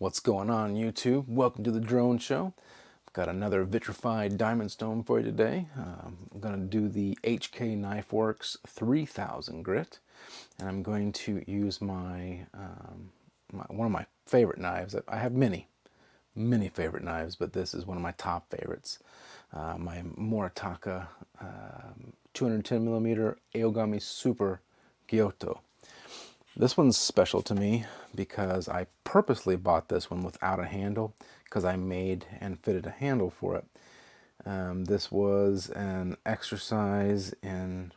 What's going on, YouTube? Welcome to the Drone Show. I've got another vitrified diamond stone for you today. I'm going to do the HK Knife Works 3000 grit, and I'm going to use my, one of my favorite knives. I have many favorite knives, but this is one of my top favorites. My Moritaka 210mm Aogami Super Gyuto. This one's special to me because I purposely bought this one without a handle because I made and fitted a handle for it. This was an exercise in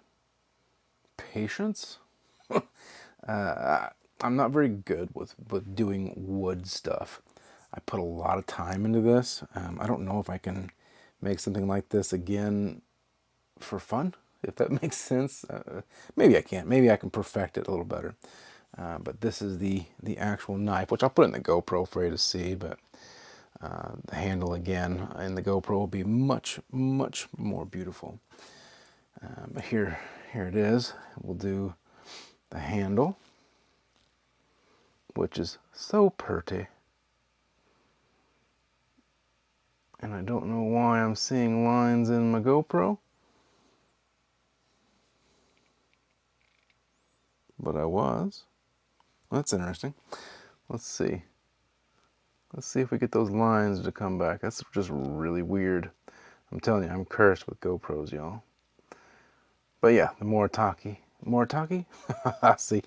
patience. I'm not very good with doing wood stuff. I put a lot of time into this. I don't know if I can make something like this again for fun, if that makes sense. Maybe I can't. Maybe I can perfect it a little better. But this is the actual knife, which I'll put in the GoPro for you to see. But the handle again in the GoPro will be much more beautiful. But here it is. We'll do the handle, which is so pretty. And I don't know why I'm seeing lines in my GoPro, but I was. That's interesting. Let's see. Let's see if we get those lines to come back. That's just really weird. I'm telling you, I'm cursed with GoPros, y'all. But yeah, the Moritaka. Moritaka? See,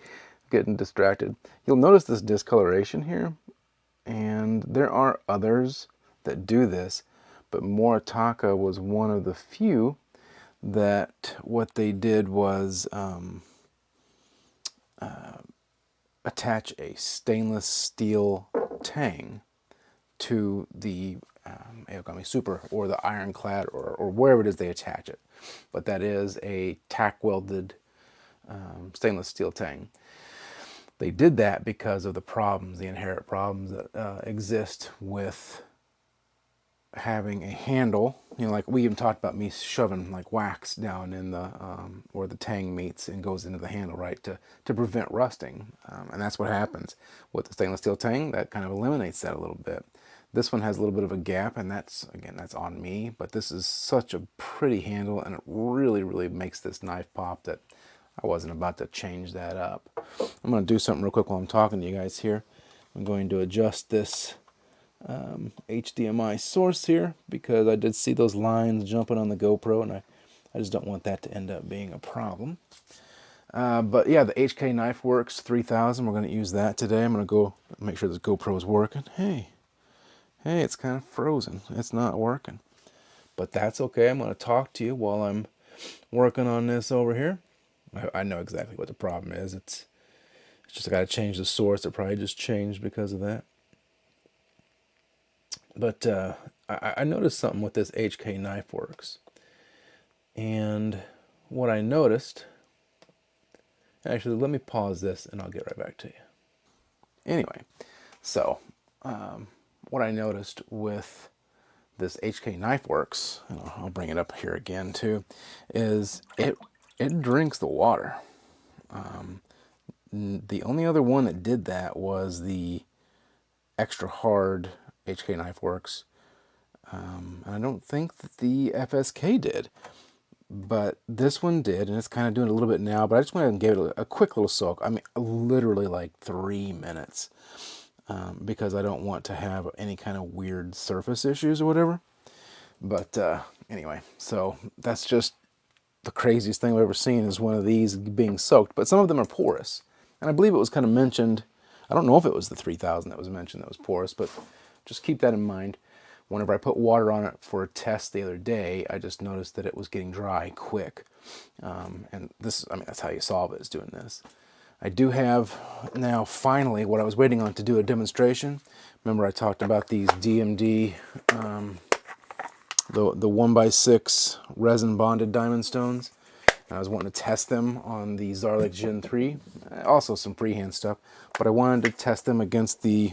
getting distracted. You'll notice this discoloration here, and there are others that do this, but Moritaka was one of the few that what they did was attach a stainless steel tang to the Aogami Super or the ironclad or wherever it is they attach it. But that is a tack welded stainless steel tang. They did that because of the problems, the inherent problems that exist with having a handle. You know, like we even talked about me shoving like wax down in the where the tang meets and goes into the handle, right, to prevent rusting. And that's what happens with the stainless steel tang. That kind of eliminates that a little bit. This one has a little bit of a gap, and that's, again, that's on me, but this is such a pretty handle, and it really makes this knife pop that I wasn't about to change that up. I'm going to do something real quick while I'm talking to you guys here. I'm going to adjust this HDMI source here because I did see those lines jumping on the GoPro, and I just don't want that to end up being a problem. But yeah, the HK Knife Works 3000, we're going to use that today. I'm going to go make sure this GoPro is working. Hey, it's kind of frozen. It's not working. But that's okay. I'm going to talk to you while I'm working on this over here. I know exactly what the problem is. It's just I got to change the source. It probably just changed because of that. But I noticed something with this HK Knife Works. And what I noticed, actually, let me pause this and I'll get right back to you. Anyway, so what I noticed with this HK Knife Works, and I'll bring it up here again too, is it drinks the water. The only other one that did that was the extra hard HK Knife Works. And I don't think that the FSK did, but this one did, and it's kind of doing it a little bit now, but I just went ahead and gave it a quick little soak. I mean, literally like 3 minutes, because I don't want to have any kind of weird surface issues or whatever. But anyway, so that's just the craziest thing I've ever seen is one of these being soaked, but some of them are porous. And I believe it was kind of mentioned, I don't know if it was the 3000 that was mentioned that was porous, but just keep that in mind. Whenever I put water on it for a test the other day, I just noticed that it was getting dry quick. And this, I mean, that's how you solve it, is doing this. I do have now finally what I was waiting on to do a demonstration. Remember I talked about these DMD, the 1x6 resin bonded diamond stones. And I was wanting to test them on the Zarlik Gen 3, also some freehand stuff, but I wanted to test them against the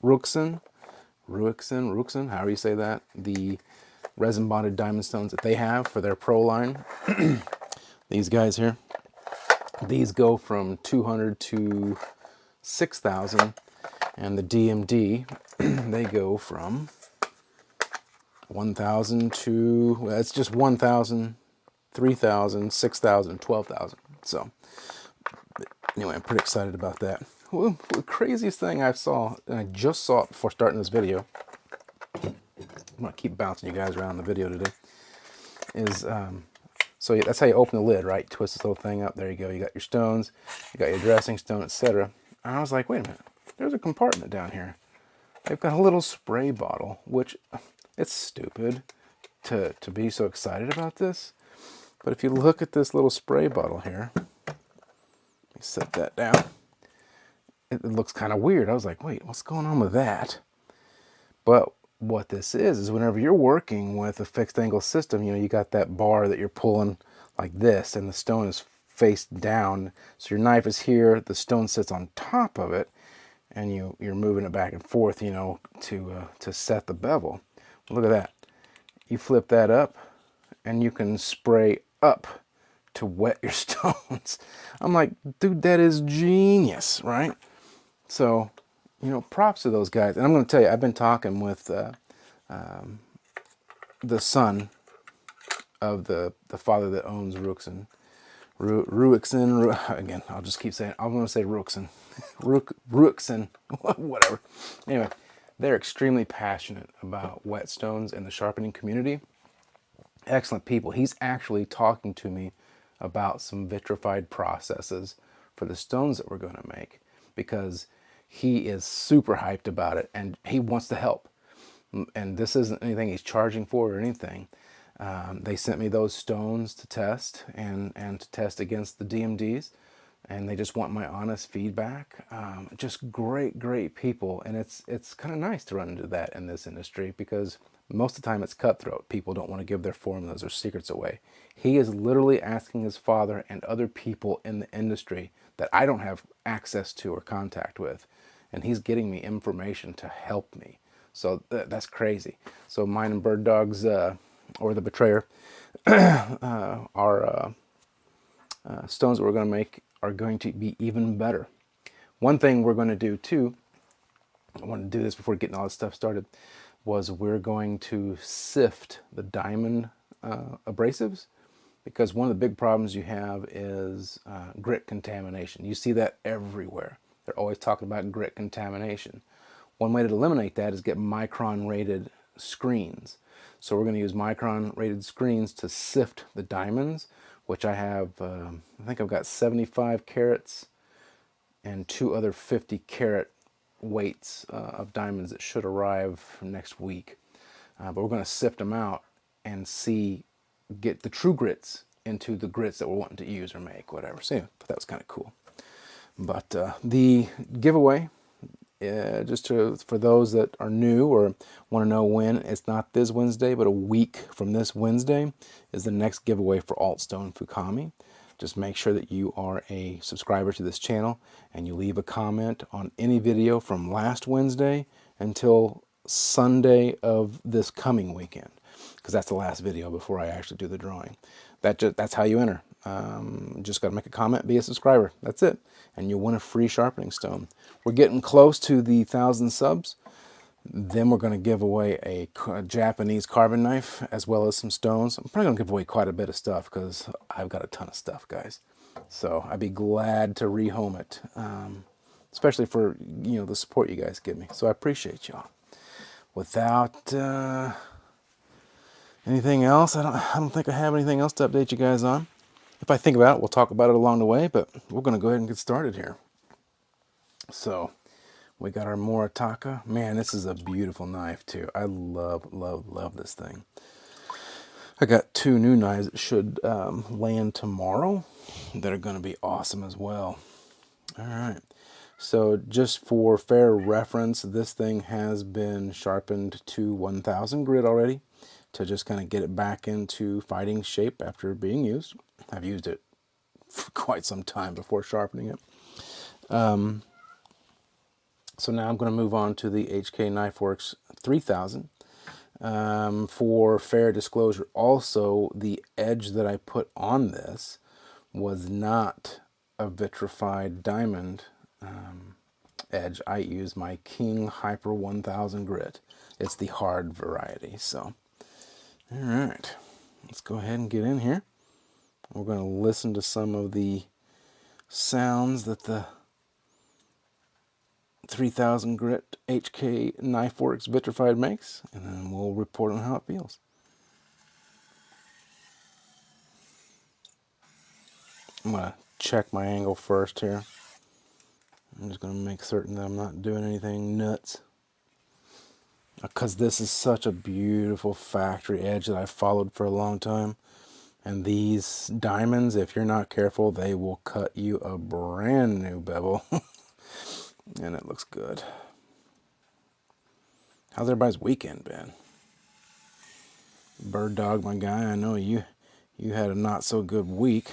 Ruxin, however you say that, the resin bonded diamond stones that they have for their pro line. These guys here, these go from 200 to 6,000, And the DMD, they go from 1,000 to, well, it's just 1,000, 3,000, 6,000, 12,000. So anyway, I'm pretty excited about that. Well, the craziest thing I saw, and I just saw it before starting this video, I'm gonna keep bouncing you guys around the video today, is, so that's how you open the lid, right? Twist this little thing up, there you go. You got your stones, you got your dressing stone, etc. And I was like, wait a minute, there's a compartment down here. They've got a little spray bottle, which it's stupid to be so excited about this. But if you look at this little spray bottle here, let me set that down. It looks kind of weird. I was like, wait, what's going on with that? But what this is whenever you're working with a fixed angle system, you know, you got that bar that you're pulling like this, and the stone is face down. So your knife is here, the stone sits on top of it, and you're moving it back and forth, you know, to set the bevel. Look at that. You flip that up, and you can spray up to wet your stones. I'm like, dude, that is genius, right? So, you know, props to those guys. And I'm going to tell you, I've been talking with the son of the father that owns Ruixen. Again, I'll just keep saying, I'm going to say Ruixen. Ruixen, whatever. Anyway, they're extremely passionate about whetstones and the sharpening community. Excellent people. He's actually talking to me about some vitrified processes for the stones that we're going to make, because he is super hyped about it and he wants to help. And this isn't anything he's charging for or anything. They sent me those stones to test and to test against the DMDs, and they just want my honest feedback. Just great people, and it's kind of nice to run into that in this industry, because most of the time it's cutthroat. People don't want to give their formulas or secrets away. He is literally asking his father and other people in the industry that I don't have access to or contact with, and he's getting me information to help me. So that's crazy. So mine and Bird Dog's, or the Betrayer, our stones that we're going to make are going to be even better. One thing we're going to do too, I want to do this before getting all this stuff started, was we're going to sift the diamond abrasives, because one of the big problems you have is grit contamination. You see that everywhere. They're always talking about grit contamination. One way to eliminate that is get micron rated screens. So we're going to use micron rated screens to sift the diamonds, which I have, I think I've got 75 carats and 2 other 50 carat weights of diamonds that should arrive next week. But we're going to sift them out and get the true grits into the grits that we're wanting to use or make, whatever. So yeah, that was kind of cool. But the giveaway, for those that are new or want to know when, it's not this Wednesday, but a week from this Wednesday is the next giveaway for Altstone Fukami. Just make sure that you are a subscriber to this channel and you leave a comment on any video from last Wednesday until Sunday of this coming weekend, because that's the last video before I actually do the drawing. That's how you enter. Just got to make a comment, be a subscriber. That's it. And you'll win a free sharpening stone. We're getting close to the 1,000 subs. Then we're going to give away a Japanese carbon knife as well as some stones. I'm probably going to give away quite a bit of stuff because I've got a ton of stuff, guys. So I'd be glad to rehome it, especially for, you know, the support you guys give me. So I appreciate y'all. Without anything else, I don't think I have anything else to update you guys on. If I think about it, we'll talk about it along the way, but we're going to go ahead and get started here. So we got our Moritaka. Man, this is a beautiful knife too. I love this thing. I got 2 new knives that should land tomorrow that are going to be awesome as well. All right. So just for fair reference, this thing has been sharpened to 1,000 grit already to just kind of get it back into fighting shape after being used. I've used it for quite some time before sharpening it. So now I'm going to move on to the HK Knife Works 3000. For fair disclosure, also the edge that I put on this was not a vitrified diamond edge, I use my King Hyper 1000 grit. It's the hard variety. So, all right, let's go ahead and get in here. We're going to listen to some of the sounds that the 3000 grit HK Knife Works Vitrified makes, and then we'll report on how it feels. I'm going to check my angle first here. I'm just going to make certain that I'm not doing anything nuts, because this is such a beautiful factory edge that I've followed for a long time. And these diamonds, if you're not careful, they will cut you a brand new bevel. And it looks good. How's everybody's weekend been? Bird Dog, my guy, I know you had a not so good week.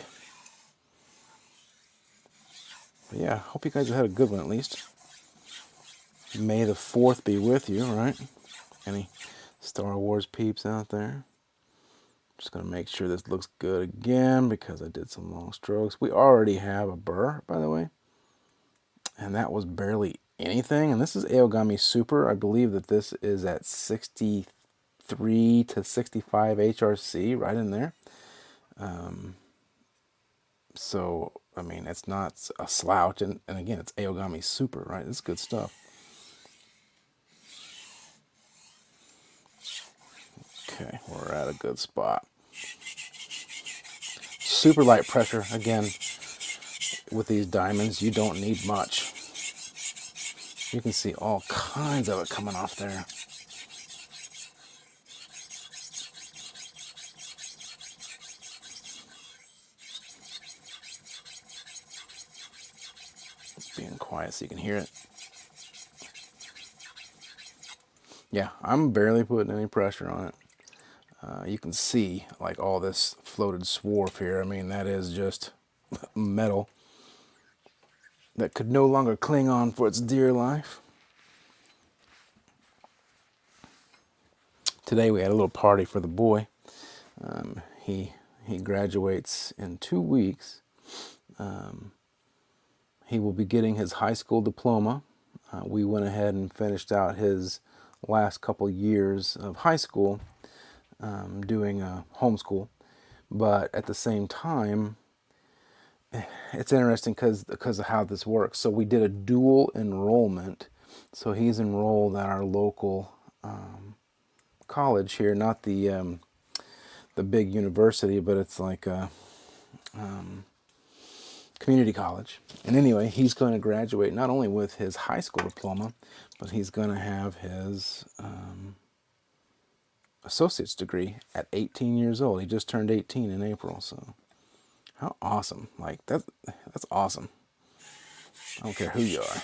But yeah, hope you guys have had a good one at least. May the 4th be with you, right? Any Star Wars peeps out there? Just going to make sure this looks good again because I did some long strokes. We already have a burr, by the way. And that was barely anything. And this is Aogami Super. I believe that this is at 63 to 65 HRC, right in there. So, I mean, it's not a slouch. And again, it's Aogami Super, right? It's good stuff. Okay, we're at a good spot. Super light pressure. Again, with these diamonds, you don't need much. You can see all kinds of it coming off there. It's being quiet so you can hear it. Yeah, I'm barely putting any pressure on it. You can see like all this floated swarf here. I mean, that is just metal that could no longer cling on for its dear life. Today we had a little party for the boy. He graduates in 2 weeks. He will be getting his high school diploma. We went ahead and finished out his last couple years of high school doing homeschool. But at the same time, it's interesting because of how this works. So we did a dual enrollment. So he's enrolled at our local college here, not the big university, but it's like a community college. And anyway, he's going to graduate not only with his high school diploma, but he's going to have his associate's degree at 18 years old. He just turned 18 in April, so how awesome. Like, that's awesome. I don't care who you are.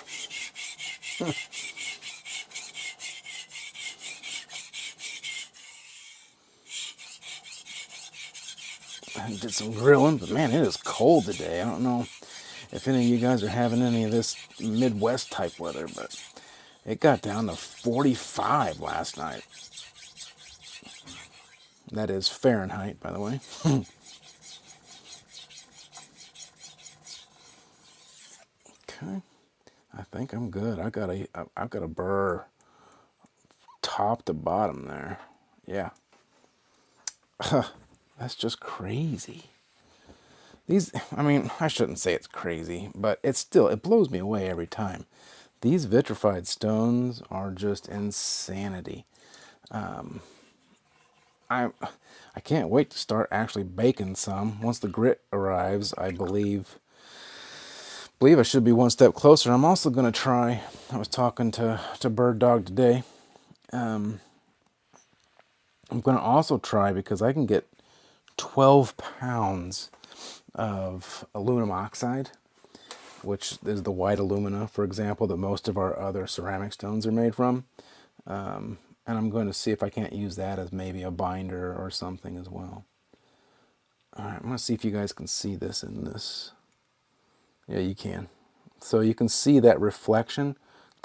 I did some grilling, but man, it is cold today. I don't know if any of you guys are having any of this Midwest type weather, but it got down to 45 last night. That is Fahrenheit, by the way. Okay, I think I'm good. I've got a burr top to bottom there. Yeah. That's just crazy. These, I mean, I shouldn't say it's crazy, but it blows me away every time. These vitrified stones are just insanity. I can't wait to start actually baking some. Once the grit arrives, I believe I should be one step closer. I'm also going to try, I was talking to Bird Dog today. I'm going to also try, because I can get 12 pounds of aluminum oxide, which is the white alumina, for example, that most of our other ceramic stones are made from. And I'm going to see if I can't use that as maybe a binder or something as well. All right, I'm going to see if you guys can see this in this. Yeah, you can. So you can see that reflection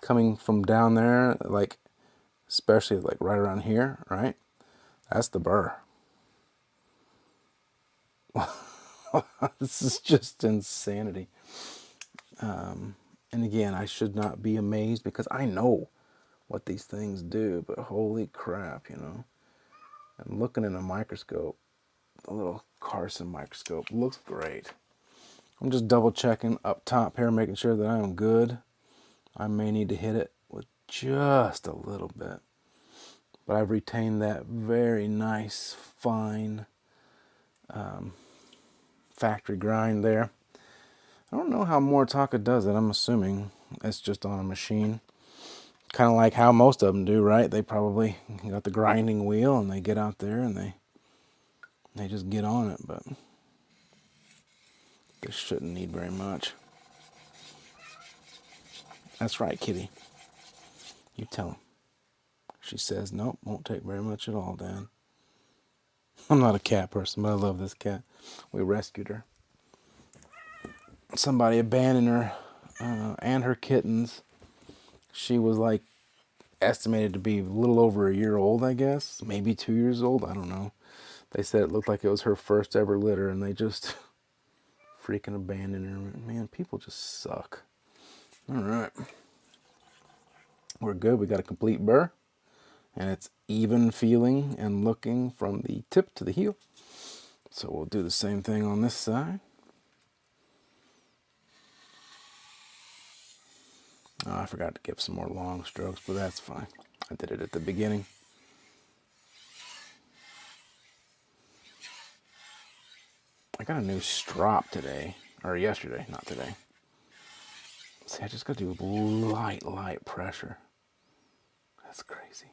coming from down there, like, especially like right around here, right? That's the burr. This is just insanity. And And again, I should not be amazed because I know what these things do, but holy crap, you know. And looking in a microscope, the little Carson microscope looks great. I'm just double checking up top here, making sure that I am good. I may need to hit it with just a little bit, but I've retained that very nice, fine factory grind there. I don't know how Moritaka does it. I'm assuming it's just on a machine. Kind of like how most of them do, right? They probably got the grinding wheel and they get out there and they just get on it, but this shouldn't need very much. That's right, kitty. You tell him. She says, nope, won't take very much at all, Dad. I'm not a cat person, but I love this cat. We rescued her. Somebody abandoned her and her kittens. She was like estimated to be a little over a year old, I guess. Maybe 2 years old, I don't know. They said it looked like it was her first ever litter, and they just freaking abandoned her. Man, people just suck. All right. We're good. We got a complete burr, and it's even feeling and looking from the tip to the heel. So we'll do the same thing on this side. Oh, I forgot to give some more long strokes, but that's fine. I did it at the beginning. I got a new strop today, or yesterday, not today. See, I just got to do light pressure. That's crazy.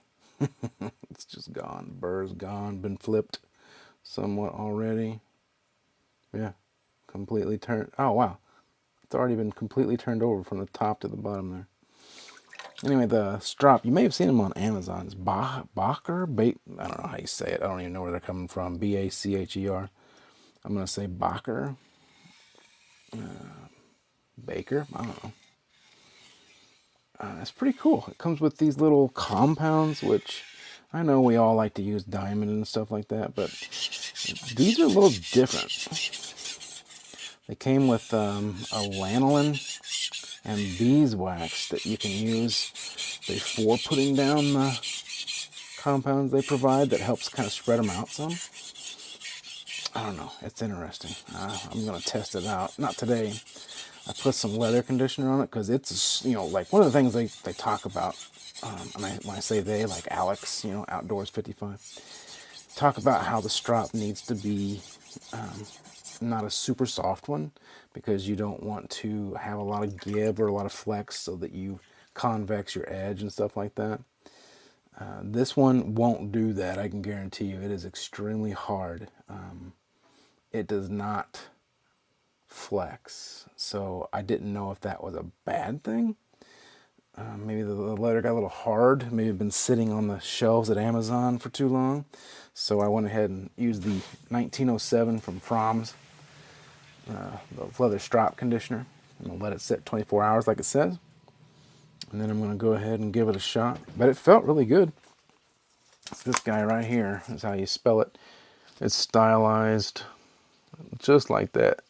It's just gone. The burr's gone, been flipped somewhat already. Yeah, completely turned. Oh, wow. It's already been completely turned over from the top to the bottom there. Anyway, the strop, you may have seen them on Amazon. It's Bacher? I don't know how you say it. I don't even know where they're coming from. B-A-C-H-E-R. I'm going to say Bacher. Baker? I don't know. It's pretty cool. It comes with these little compounds, which I know we all like to use diamond and stuff like that, but these are a little different. They came with a lanolin and beeswax that you can use before putting down the compounds they provide that helps kind of spread them out some. I don't know. It's interesting. I'm going to test it out. Not today. I put some leather conditioner on it because it's, you know, like one of the things they talk about, and when I say they, like Alex, you know, Outdoors 55, talk about how the strop needs to be not a super soft one because you don't want to have a lot of give or a lot of flex so that you convex your edge and stuff like that. This one won't do that, I can guarantee you. It is extremely hard. It does not flex, so I didn't know if that was a bad thing. Maybe the leather got a little hard, maybe been sitting on the shelves at Amazon for too long, so I went ahead and used the 1907 from Fromm's, the leather strop conditioner. I'm going to let it sit 24 hours like it says, and then I'm going to go ahead and give it a shot. But it felt really good. It's this guy right here is how you spell it. It's stylized just like that.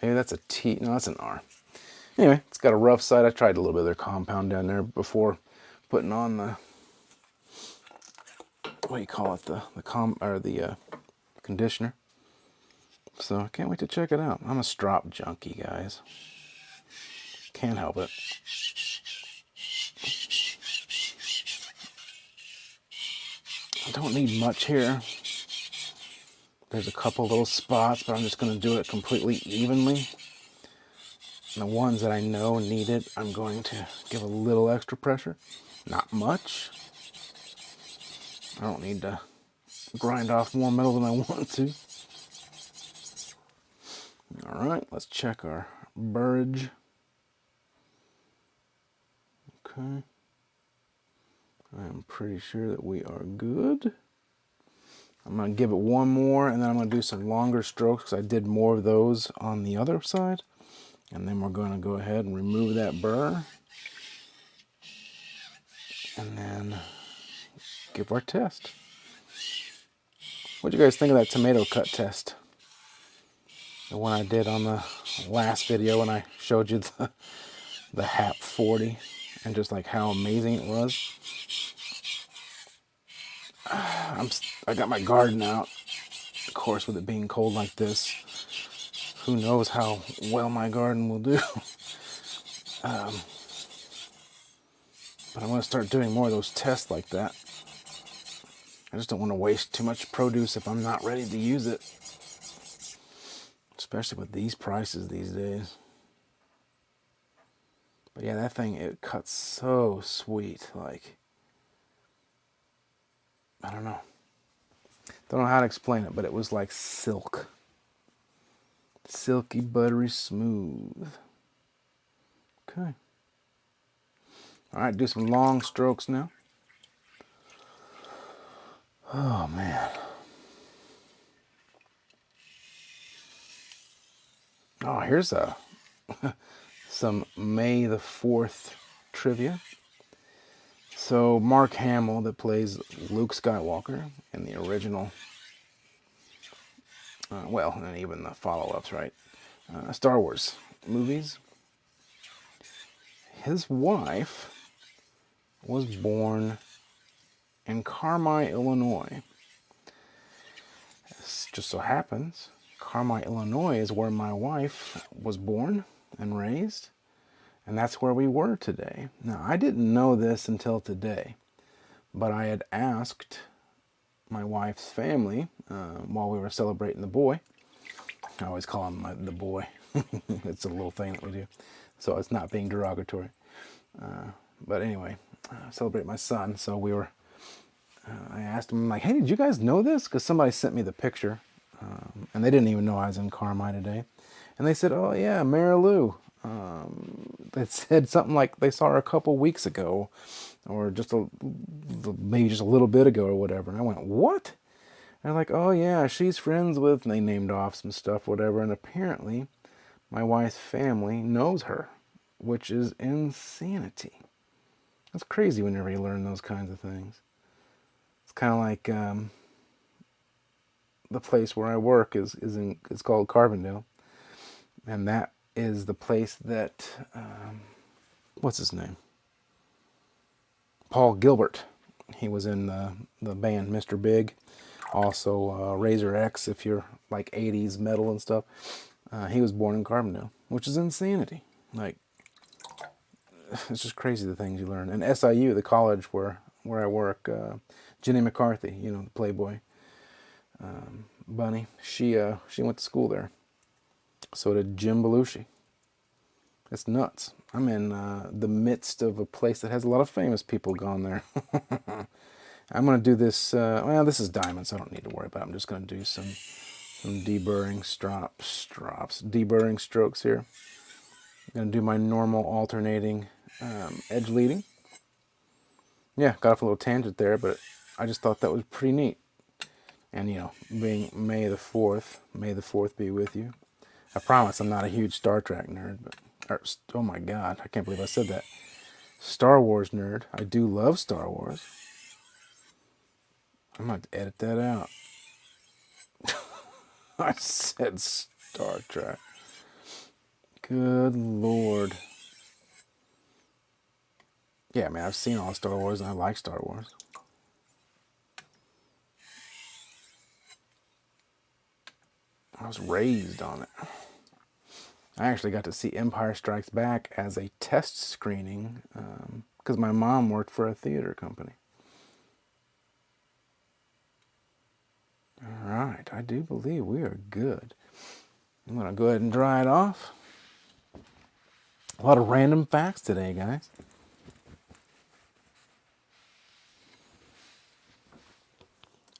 Maybe that's a T. No, that's an R. Anyway, it's got a rough side. I tried a little bit of their compound down there before putting on the, what do you call it, the conditioner. So I can't wait to check it out. I'm a strop junkie, guys. Can't help it. I don't need much here. There's a couple little spots, but I'm just going to do it completely evenly. And the ones that I know need it, I'm going to give a little extra pressure. Not much. I don't need to grind off more metal than I want to. All right, let's check our burridge. Okay. I'm pretty sure that we are good. I'm going to give it one more, and then I'm going to do some longer strokes because I did more of those on the other side. And then we're going to go ahead and remove that burr. And then give our test. What do you guys think of that tomato cut test? the one I did on the last video when I showed you the HAP 40 and just like how amazing it was. I got my garden out, of course, with it being cold like this. Who knows how well my garden will do. But I'm going to start doing more of those tests like that. I just don't want to waste too much produce if I'm not ready to use it. Especially with these prices these days. But yeah, that thing, it cuts so sweet. Like, I don't know. Don't know how to explain it, but it was like silk. Silky, buttery, smooth. Okay. All right, do some long strokes now. Oh, man. Oh, here's some May the 4th trivia. So Mark Hamill, that plays Luke Skywalker in the original, well, and even the follow-ups, right? Star Wars movies. His wife was born in Carlisle, Illinois. It just so happens, Carlisle, Illinois is where my wife was born and raised, and that's where we were today. Now, I didn't know this until today, but I had asked my wife's family while we were celebrating the boy. I always call him the boy. It's a little thing that we do, so it's not being derogatory. But anyway, celebrate my son. So we were. I asked him, like, hey, did you guys know this? Because somebody sent me the picture, and they didn't even know I was in Carlisle today. And they said, oh yeah, Mary Lou. They said something like they saw her a couple weeks ago, or just maybe just a little bit ago or whatever. And I went, what? And they're like, oh yeah, she's friends with, and they named off some stuff, whatever. And apparently, my wife's family knows her, which is insanity. That's crazy whenever you learn those kinds of things. It's kind of like the place where I work is called Carbondale, and that is the place that what's his name? Paul Gilbert. He was in the band Mr. Big. Also Razor X, if you're like 80s metal and stuff. He was born in Carbondale, which is insanity. Like, it's just crazy the things you learn. And SIU, the college where I work, Jenny McCarthy, you know, the Playboy bunny, she went to school there. So did Jim Belushi. It's nuts. I'm in the midst of a place that has a lot of famous people gone there. I'm going to do this, well, this is diamond, so I don't need to worry about it. I'm just going to do some deburring deburring strokes here. I'm going to do my normal alternating edge leading. Yeah, got off a little tangent there, but I just thought that was pretty neat. And, you know, being May the 4th, may the 4th be with you. I promise I'm not a huge Star Trek nerd, but, oh my God, I can't believe I said that. Star Wars nerd. I do love Star Wars. I might have to edit that out. I said Star Trek. Good Lord. Yeah, man, I've seen all Star Wars and I like Star Wars. I was raised on it. I actually got to see Empire Strikes Back as a test screening because my mom worked for a theater company. All right, I do believe we are good. I'm going to go ahead and dry it off. A lot of random facts today, guys.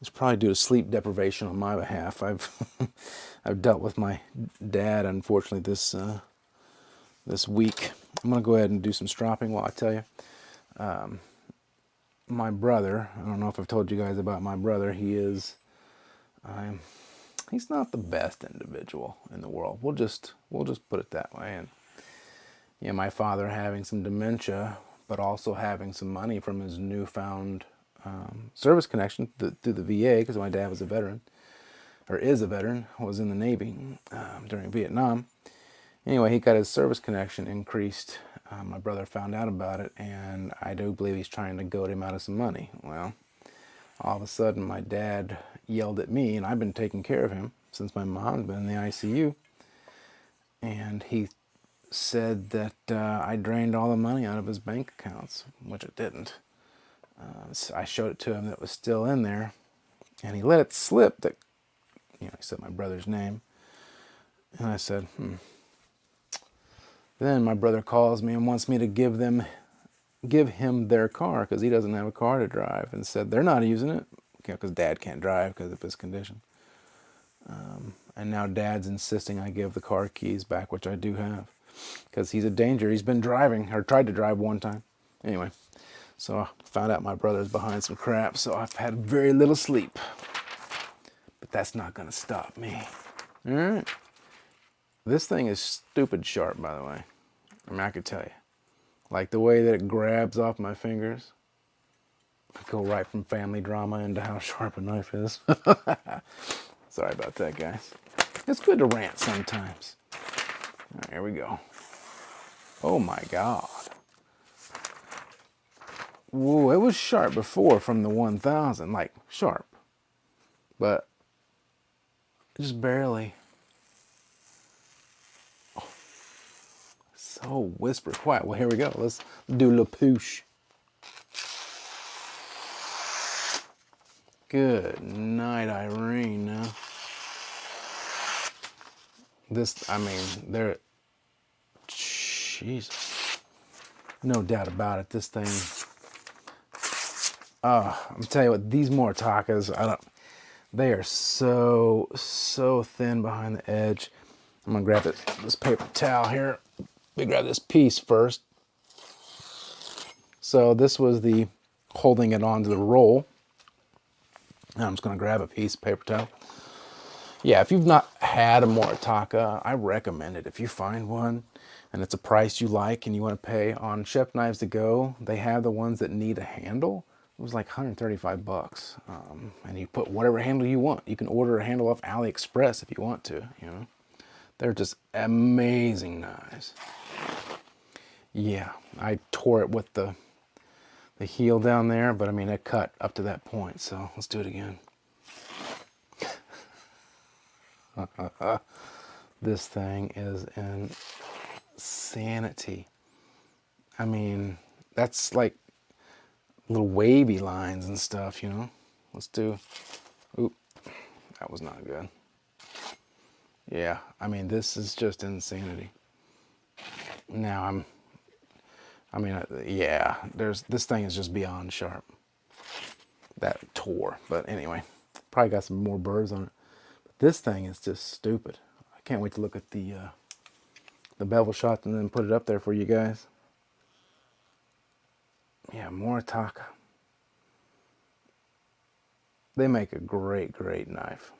It's probably due to sleep deprivation on my behalf. I've dealt with my dad, unfortunately, this week. I'm going to go ahead and do some stropping while I tell you. My brother, I don't know if I've told you guys about my brother. He's not the best individual in the world. We'll just put it that way. And yeah, my father having some dementia, but also having some money from his newfound service connection through the VA, because my dad was a veteran. or is a veteran, was in the Navy during Vietnam. Anyway, he got his service connection increased. My brother found out about it, and I do believe he's trying to goad him out of some money. Well, all of a sudden, my dad yelled at me, and I've been taking care of him since my mom's been in the ICU. And he said that I drained all the money out of his bank accounts, which it didn't. So I showed it to him that it was still in there, and he let it slip that, he said my brother's name. And I said, Then my brother calls me and wants me to give him their car because he doesn't have a car to drive, and said they're not using it because Dad can't drive because of his condition. And now Dad's insisting I give the car keys back, which I do have, because he's a danger. He's been driving, or tried to drive one time. Anyway, so I found out my brother's behind some crap, so I've had very little sleep. But that's not going to stop me. All right. This thing is stupid sharp, by the way. I mean, I could tell you. Like the way that it grabs off my fingers. I go right from family drama into how sharp a knife is. Sorry about that, guys. It's good to rant sometimes. All right, here we go. Oh my God. Whoa, it was sharp before from the 1000, like sharp. But just barely. Oh, so whisper quiet. Well, here we go. Let's do La Poosh. Good night, Irene. Now. This, I mean, there, Jesus. No doubt about it. This thing, I'm telling you what, these Moritakas, they are so thin behind the edge. I'm gonna grab this paper towel here. We grab this piece first. So this was the holding it onto the roll. Now I'm just gonna grab a piece of paper towel. Yeah, if you've not had a Moritaka, I recommend it. If you find one and it's a price you like and you want to pay on Chef Knives to Go, they have the ones that need a handle. It was like 135 bucks. And you put whatever handle you want. You can order a handle off AliExpress if you want to, They're just amazing knives. Yeah, I tore it with the heel down there, but I mean, it cut up to that point, so let's do it again. This thing is insanity. I mean, that's like little wavy lines and stuff, Let's do, oop, that was not good. Yeah, I mean, this is just insanity. Now yeah, this thing is just beyond sharp. That tore, but anyway, probably got some more burrs on it. But this thing is just stupid. I can't wait to look at the bevel shot and then put it up there for you guys. Yeah, Moritaka. They make a great knife.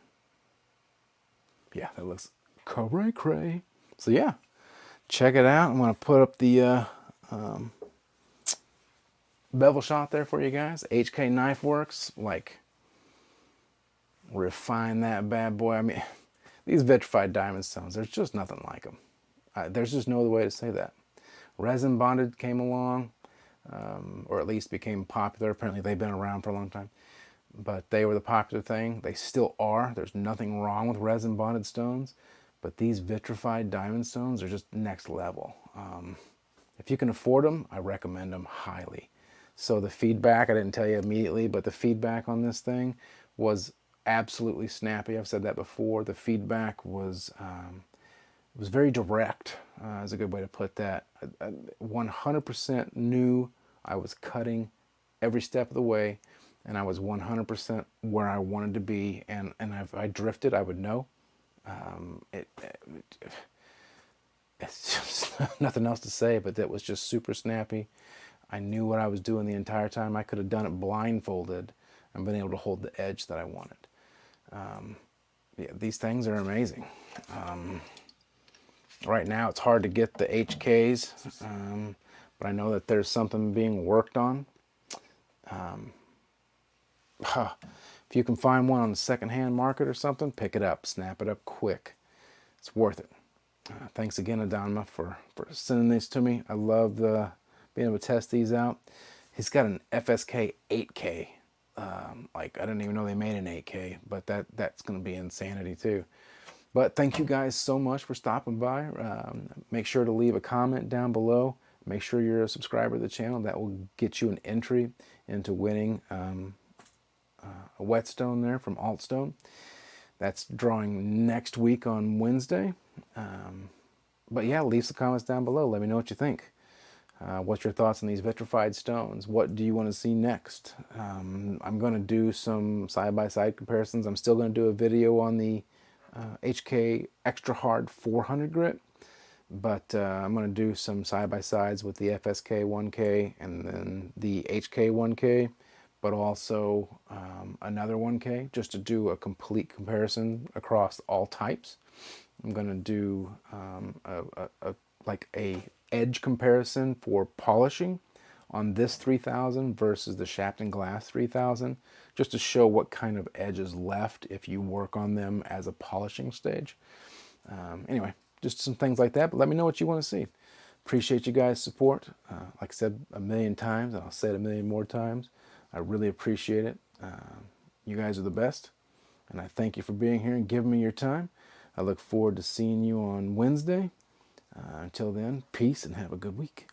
Yeah, that looks cray. So yeah, check it out. I'm gonna put up the bevel shot there for you guys. HK Knife Works, like, refine that bad boy. I mean, these vitrified diamond stones, there's just nothing like them. There's just no other way to say that. Resin bonded came along, or at least became popular. Apparently they've been around for a long time, but they were the popular thing. They still are. There's nothing wrong with resin bonded stones, but these vitrified diamond stones are just next level. If you can afford them, I recommend them highly. So the feedback, I didn't tell you immediately, but the feedback on this thing was absolutely snappy. I've said that before. The feedback was very direct, is a good way to put that. 100% knew I was cutting every step of the way, and I was 100% where I wanted to be, and if I drifted, I would know. It's just nothing else to say, but that was just super snappy. I knew what I was doing the entire time. I could have done it blindfolded and been able to hold the edge that I wanted. Yeah, these things are amazing. Right now it's hard to get the HKs, but I know that there's something being worked on. If you can find one on the secondhand market or something, pick it up, snap it up quick. It's worth it. Thanks again, Adama, for sending these to me. I love being able to test these out. He's got an FSK 8K. Like, I didn't even know they made an 8K, but that's going to be insanity too. But thank you guys so much for stopping by. Make sure to leave a comment down below. Make sure you're a subscriber to the channel. That will get you an entry into winning a whetstone there from Altstone. That's drawing next week on Wednesday. But yeah, leave some comments down below. Let me know what you think. What's your thoughts on these vitrified stones? What do you want to see next? I'm going to do some side-by-side comparisons. I'm still going to do a video on the HK Extra Hard 400 grit. But I'm going to do some side-by-sides with the FSK 1K and then the HK 1K, but also another 1K, just to do a complete comparison across all types. I'm going to do like a edge comparison for polishing on this 3000 versus the Sharpen Glass 3000, just to show what kind of edge is left if you work on them as a polishing stage. Anyway, just some things like that, but let me know what you want to see. Appreciate you guys' support. Like I said a million times, and I'll say it a million more times, I really appreciate it. You guys are the best, and I thank you for being here and giving me your time. I look forward to seeing you on Wednesday. Until then, peace and have a good week.